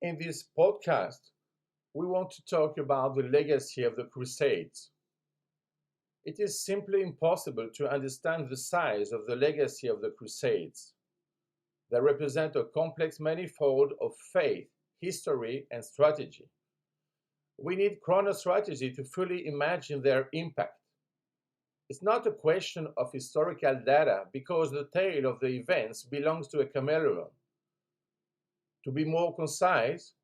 In this podcast, we want to talk about the legacy of the Crusades. It is simply impossible to understand the size of the legacy of the Crusades. They represent a complex manifold of faith, history, and strategy. We need chronostrategy to fully imagine their impact. It's not a question of historical data because the tale of the events belongs to a chameleon. To be more concise,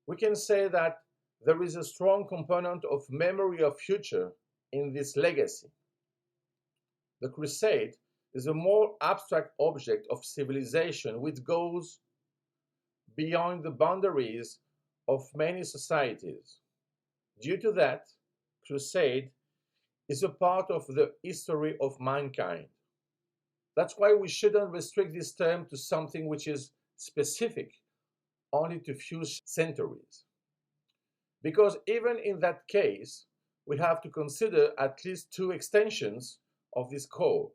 we can say that there is a strong component of memory of future in this legacy. The crusade is a more abstract object of civilization which goes beyond the boundaries of many societies. Due to that, crusade is a part of the history of mankind. That's why we shouldn't restrict this term to something which is specific only to few centuries. Because even in that case, we have to consider at least two extensions of this core.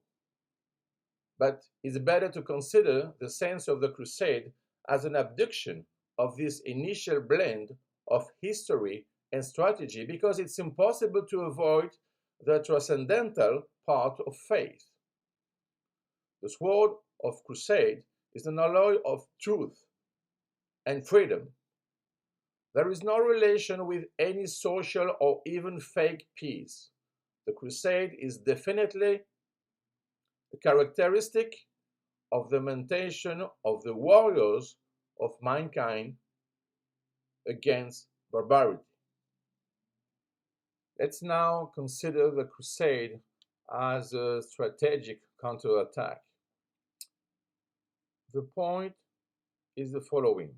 But it's better to consider the sense of the crusade as an abduction of this initial blend of history and strategy because it's impossible to avoid the transcendental part of faith. The sword of crusade is an alloy of truth and freedom. There is no relation with any social or even fake peace. The crusade is definitely a characteristic of the mentation of the warriors of mankind against barbarity. Let's now consider the crusade as a strategic counterattack. The point is the following.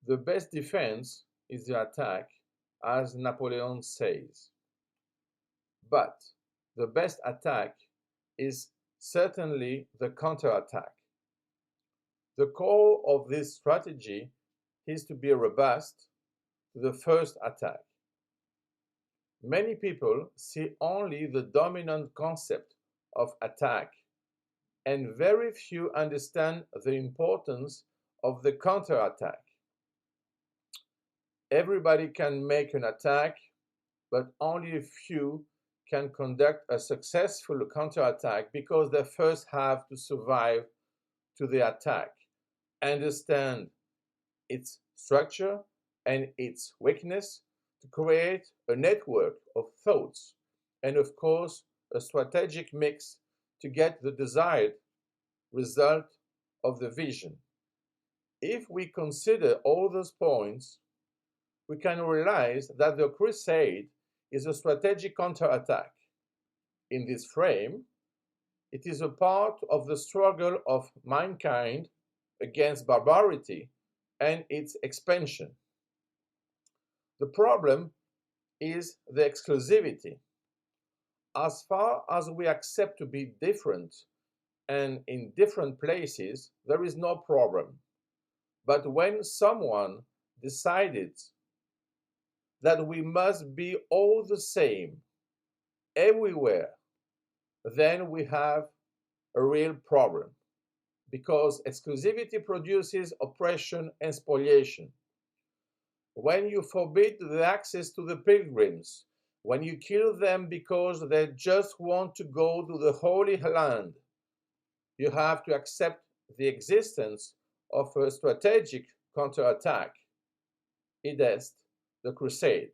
The best defense is the attack, as Napoleon says. But the best attack is certainly the counterattack. The core of this strategy is to be robust to the first attack. Many people see only the dominant concept of attack, and very few understand the importance of the counterattack. Everybody can make an attack, but only a few can conduct a successful counterattack because they first have to survive to the attack, understand its structure and its weakness to create a network of thoughts and, of course, a strategic mix to get the desired result of the vision. If we consider all those points, we can realize that the crusade is a strategic counterattack. In this frame, it is a part of the struggle of mankind against barbarity and its expansion. The problem is the exclusivity. As far as we accept to be different and in different places, there is no problem. But when someone decided that we must be all the same everywhere, then we have a real problem because exclusivity produces oppression and spoliation. When you forbid the access to the pilgrims, when you kill them because they just want to go to the Holy Land, you have to accept the existence of a strategic counterattack. It is the crusade.